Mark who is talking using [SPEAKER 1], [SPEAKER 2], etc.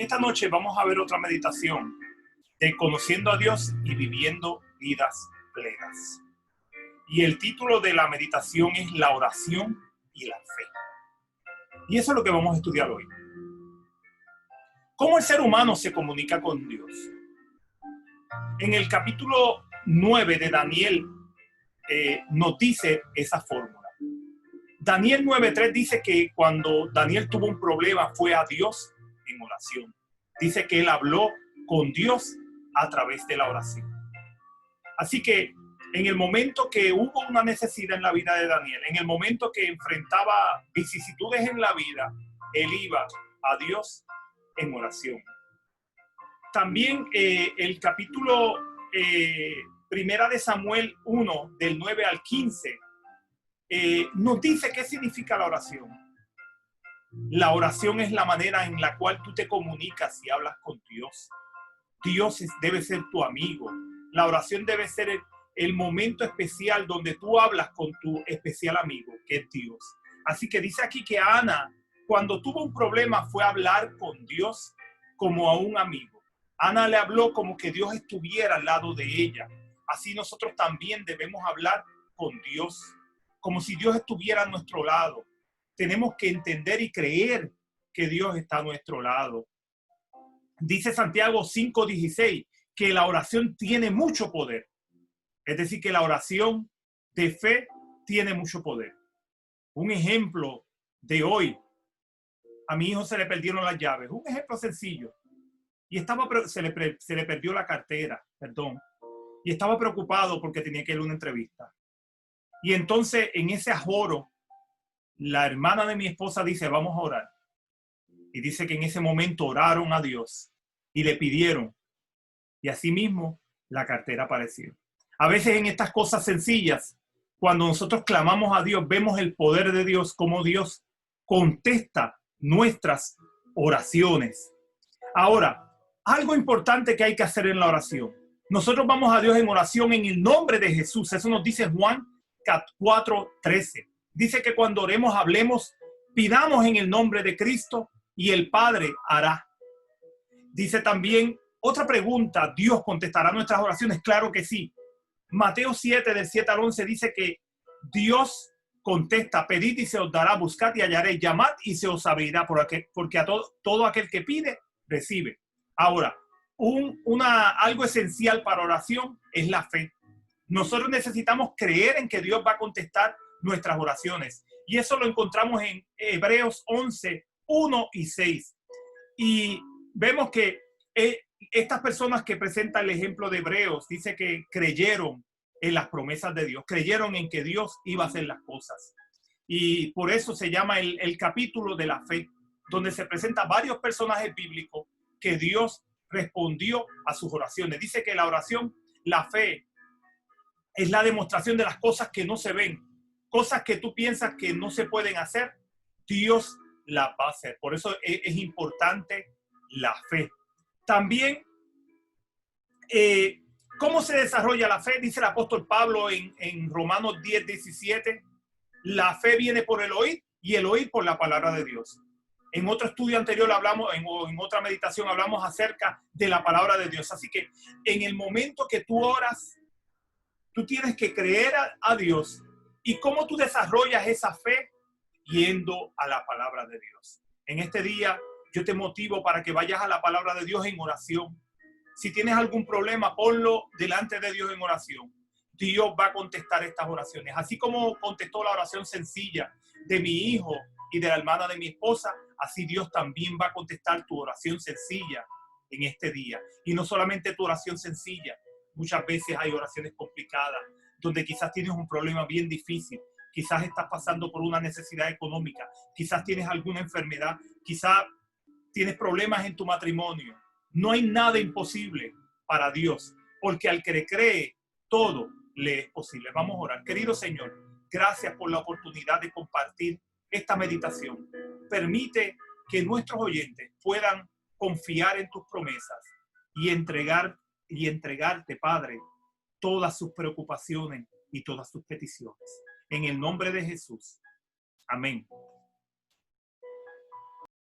[SPEAKER 1] Esta noche vamos a ver otra meditación de conociendo a Dios y viviendo vidas plenas. Y el título de la meditación es la oración y la fe. Y eso es lo que vamos a estudiar hoy. ¿Cómo el ser humano se comunica con Dios? En el capítulo 9 de Daniel nos dice esa fórmula. Daniel 9:3 dice que cuando Daniel tuvo un problema fue a Dios en oración. Dice que él habló con Dios a través de la oración. Así que en el momento que hubo una necesidad en la vida de Daniel, en el momento que enfrentaba vicisitudes en la vida, él iba a Dios en oración. También el capítulo primera de Samuel 1, del 9 al 15, nos dice qué significa la oración. La oración es la manera en la cual tú te comunicas y hablas con Dios. Dios debe ser tu amigo. La oración debe ser el momento especial donde tú hablas con tu especial amigo, que es Dios. Así que dice aquí que Ana, cuando tuvo un problema, fue a hablar con Dios como a un amigo. Ana le habló como que Dios estuviera al lado de ella. Así nosotros también debemos hablar con Dios, como si Dios estuviera a nuestro lado. Tenemos que entender y creer que Dios está a nuestro lado. Dice Santiago 5:16 que la oración tiene mucho poder. Es decir, que la oración de fe tiene mucho poder. Un ejemplo de hoy. A mi hijo se le perdieron las llaves. Un ejemplo sencillo. Y se le perdió la cartera, y estaba preocupado porque tenía que ir a una entrevista. Y entonces en ese ajoro, la hermana de mi esposa dice, vamos a orar. Y dice que en ese momento oraron a Dios y le pidieron. Y así mismo la cartera apareció. A veces en estas cosas sencillas, cuando nosotros clamamos a Dios, vemos el poder de Dios, como Dios contesta nuestras oraciones. Ahora, algo importante que hay que hacer en la oración. Nosotros vamos a Dios en oración en el nombre de Jesús. Eso nos dice Juan 4:13. Dice que cuando oremos, hablemos, pidamos en el nombre de Cristo y el Padre hará. Dice también, otra pregunta, ¿Dios contestará nuestras oraciones? Claro que sí. Mateo 7, del 7 al 11, dice que Dios contesta, pedid y se os dará, buscad y hallaréis, llamad y se os abrirá, porque a todo aquel que pide, recibe. Ahora, algo esencial para oración es la fe. Nosotros necesitamos creer en que Dios va a contestar nuestras oraciones. Y eso lo encontramos en Hebreos 11, 1 y 6. Y vemos que estas personas que presentan el ejemplo de Hebreos, dice que creyeron en las promesas de Dios, creyeron en que Dios iba a hacer las cosas. Y por eso se llama el capítulo de la fe, donde se presentan varios personajes bíblicos que Dios respondió a sus oraciones. Dice que la oración, la fe, es la demostración de las cosas que no se ven, cosas que tú piensas que no se pueden hacer, Dios las va a hacer. Por eso es importante la fe. También, ¿cómo se desarrolla la fe? Dice el apóstol Pablo en Romanos 10:17, la fe viene por el oír y el oír por la palabra de Dios. En otro estudio anterior hablamos, en otra meditación hablamos acerca de la palabra de Dios. Así que en el momento que tú oras, tú tienes que creer a Dios. ¿Y cómo tú desarrollas esa fe? Yendo a la palabra de Dios. En este día yo te motivo para que vayas a la palabra de Dios en oración. Si tienes algún problema, ponlo delante de Dios en oración. Dios va a contestar estas oraciones. Así como contestó la oración sencilla de mi hijo y de la hermana de mi esposa, así Dios también va a contestar tu oración sencilla en este día. Y no solamente tu oración sencilla. Muchas veces hay oraciones complicadas, donde quizás tienes un problema bien difícil, quizás estás pasando por una necesidad económica, quizás tienes alguna enfermedad, quizás tienes problemas en tu matrimonio. No hay nada imposible para Dios, porque al que le cree, todo le es posible. Vamos a orar. Querido Señor, gracias por la oportunidad de compartir esta meditación. Permite que nuestros oyentes puedan confiar en tus promesas y entregarte, Padre, todas sus preocupaciones y todas sus peticiones. En el nombre de Jesús. Amén.